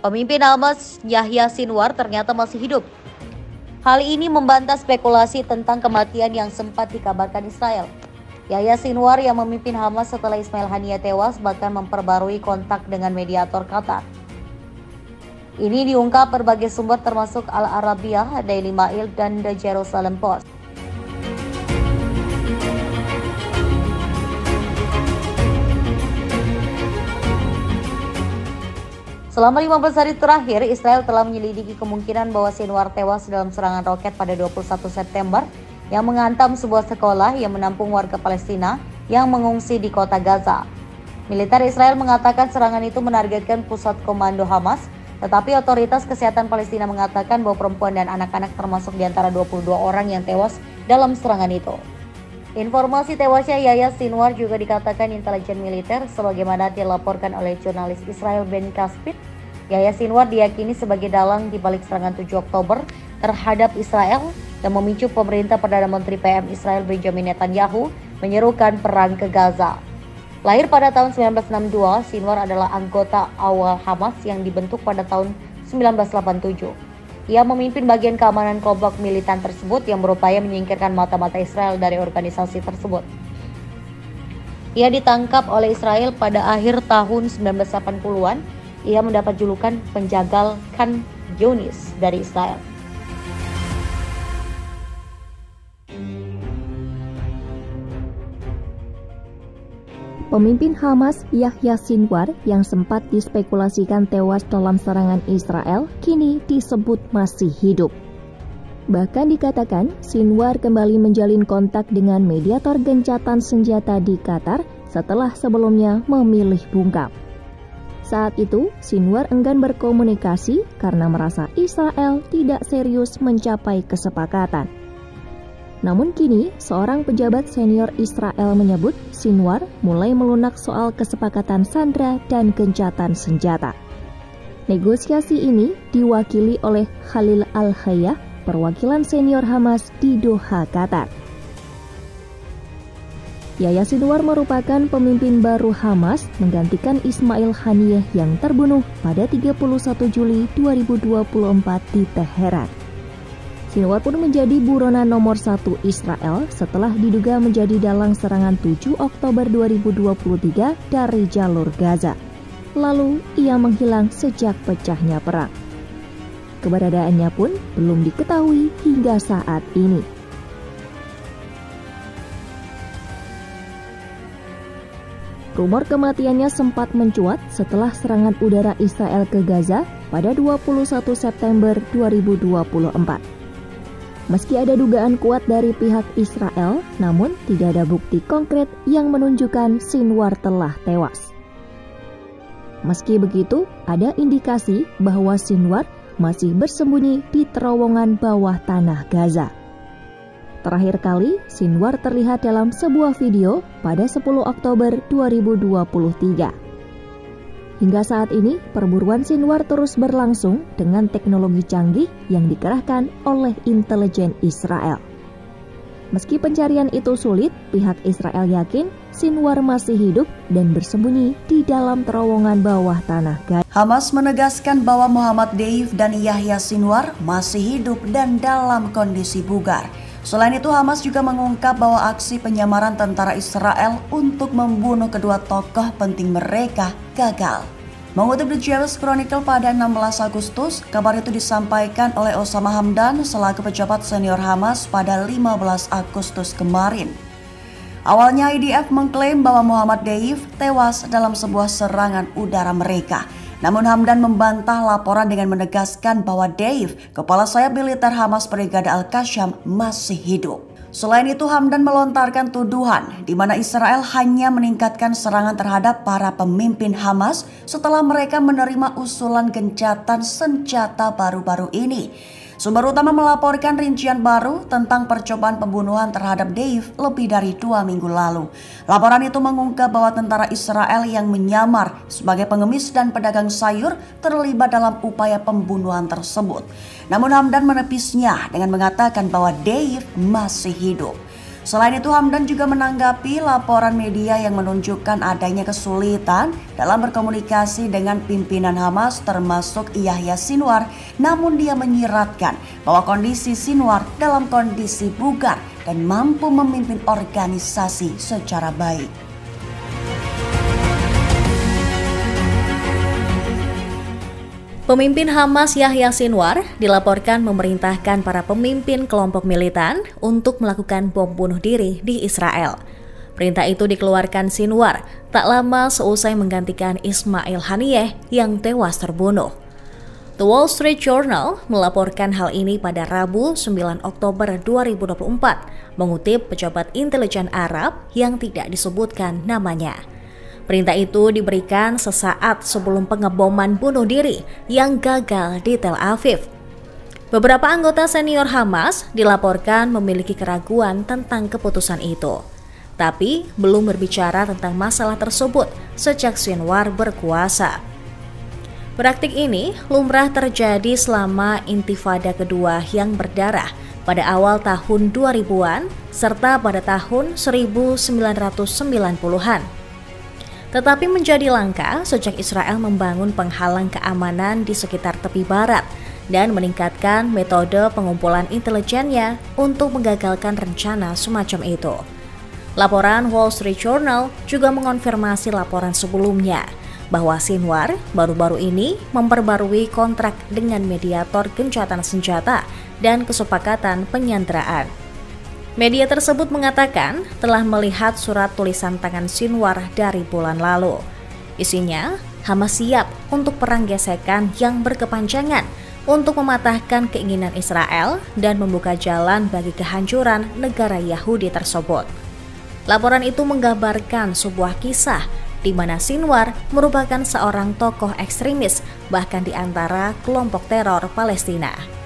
Pemimpin Hamas Yahya Sinwar ternyata masih hidup. Hal ini membantah spekulasi tentang kematian yang sempat dikabarkan Israel. Yahya Sinwar yang memimpin Hamas setelah Ismail Haniyeh tewas bahkan memperbarui kontak dengan mediator Qatar. Ini diungkap berbagai sumber termasuk Al Arabiah, Daily Mail, dan The Jerusalem Post. Selama 15 hari terakhir, Israel telah menyelidiki kemungkinan bahwa Sinwar tewas dalam serangan roket pada 21 September yang menghantam sebuah sekolah yang menampung warga Palestina yang mengungsi di kota Gaza. Militer Israel mengatakan serangan itu menargetkan pusat komando Hamas, tetapi otoritas kesehatan Palestina mengatakan bahwa perempuan dan anak-anak termasuk di antara 22 orang yang tewas dalam serangan itu. Informasi tewasnya Yahya Sinwar juga dikatakan intelijen militer sebagaimana dilaporkan oleh jurnalis Israel Ben Caspit. Yahya Sinwar diyakini sebagai dalang di balik serangan 7 Oktober terhadap Israel dan memicu pemerintah Perdana Menteri PM Israel Benjamin Netanyahu menyerukan perang ke Gaza. Lahir pada tahun 1962, Sinwar adalah anggota awal Hamas yang dibentuk pada tahun 1987. Ia memimpin bagian keamanan kelompok militan tersebut yang berupaya menyingkirkan mata-mata Israel dari organisasi tersebut. Ia ditangkap oleh Israel pada akhir tahun 1980-an. Ia mendapat julukan penjagal Khan Yunis dari Israel. Pemimpin Hamas Yahya Sinwar yang sempat dispekulasikan tewas dalam serangan Israel kini disebut masih hidup. Bahkan dikatakan Sinwar kembali menjalin kontak dengan mediator gencatan senjata di Qatar setelah sebelumnya memilih bungkam. Saat itu Sinwar enggan berkomunikasi karena merasa Israel tidak serius mencapai kesepakatan. Namun kini, seorang pejabat senior Israel menyebut Sinwar mulai melunak soal kesepakatan sandera dan gencatan senjata. Negosiasi ini diwakili oleh Khalil Al-Hayya, perwakilan senior Hamas di Doha, Qatar. Yahya Sinwar merupakan pemimpin baru Hamas menggantikan Ismail Haniyeh yang terbunuh pada 31 Juli 2024 di Teheran. Sinwar pun menjadi buronan nomor 1 Israel setelah diduga menjadi dalang serangan 7 Oktober 2023 dari jalur Gaza. Lalu ia menghilang sejak pecahnya perang. Keberadaannya pun belum diketahui hingga saat ini. Rumor kematiannya sempat mencuat setelah serangan udara Israel ke Gaza pada 21 September 2024. Meski ada dugaan kuat dari pihak Israel, namun tidak ada bukti konkret yang menunjukkan Sinwar telah tewas. Meski begitu, ada indikasi bahwa Sinwar masih bersembunyi di terowongan bawah tanah Gaza. Terakhir kali, Sinwar terlihat dalam sebuah video pada 10 Oktober 2023. Hingga saat ini, perburuan Sinwar terus berlangsung dengan teknologi canggih yang dikerahkan oleh intelijen Israel. Meski pencarian itu sulit, pihak Israel yakin Sinwar masih hidup dan bersembunyi di dalam terowongan bawah tanah Gaza. Hamas menegaskan bahwa Muhammad Deif dan Yahya Sinwar masih hidup dan dalam kondisi bugar. Selain itu, Hamas juga mengungkap bahwa aksi penyamaran tentara Israel untuk membunuh kedua tokoh penting mereka gagal. Mengutip The Jewish Chronicle pada 16 Agustus, kabar itu disampaikan oleh Osama Hamdan selaku pejabat senior Hamas pada 15 Agustus kemarin. Awalnya IDF mengklaim bahwa Muhammad Deif tewas dalam sebuah serangan udara mereka. Namun Hamdan membantah laporan dengan menegaskan bahwa Deif, kepala sayap militer Hamas Brigade Al-Qassam, masih hidup. Selain itu, Hamdan melontarkan tuduhan di mana Israel hanya meningkatkan serangan terhadap para pemimpin Hamas setelah mereka menerima usulan gencatan senjata baru-baru ini. Sumber utama melaporkan rincian baru tentang percobaan pembunuhan terhadap Deif lebih dari 2 minggu lalu. Laporan itu mengungkap bahwa tentara Israel yang menyamar sebagai pengemis dan pedagang sayur terlibat dalam upaya pembunuhan tersebut. Namun Hamdan menepisnya dengan mengatakan bahwa Deif masih hidup. Selain itu, Hamdan juga menanggapi laporan media yang menunjukkan adanya kesulitan dalam berkomunikasi dengan pimpinan Hamas termasuk Yahya Sinwar, namun dia menyiratkan bahwa kondisi Sinwar dalam kondisi bugar dan mampu memimpin organisasi secara baik. Pemimpin Hamas Yahya Sinwar dilaporkan memerintahkan para pemimpin kelompok militan untuk melakukan bom bunuh diri di Israel. Perintah itu dikeluarkan Sinwar tak lama seusai menggantikan Ismail Haniyeh yang tewas terbunuh. The Wall Street Journal melaporkan hal ini pada Rabu 9 Oktober 2024, mengutip pejabat intelijen Arab yang tidak disebutkan namanya. Perintah itu diberikan sesaat sebelum pengeboman bunuh diri yang gagal di Tel Aviv. Beberapa anggota senior Hamas dilaporkan memiliki keraguan tentang keputusan itu, tapi belum berbicara tentang masalah tersebut sejak Sinwar berkuasa. Praktik ini lumrah terjadi selama Intifada kedua yang berdarah pada awal tahun 2000-an serta pada tahun 1990-an. Tetapi menjadi langka sejak Israel membangun penghalang keamanan di sekitar tepi barat dan meningkatkan metode pengumpulan intelijennya untuk menggagalkan rencana semacam itu. Laporan Wall Street Journal juga mengonfirmasi laporan sebelumnya bahwa Sinwar baru-baru ini memperbarui kontrak dengan mediator gencatan senjata dan kesepakatan penyanderaan. Media tersebut mengatakan telah melihat surat tulisan tangan Sinwar dari bulan lalu. Isinya, Hamas siap untuk perang gesekan yang berkepanjangan untuk mematahkan keinginan Israel dan membuka jalan bagi kehancuran negara Yahudi tersebut. Laporan itu menggambarkan sebuah kisah di mana Sinwar merupakan seorang tokoh ekstremis bahkan di antara kelompok teror Palestina.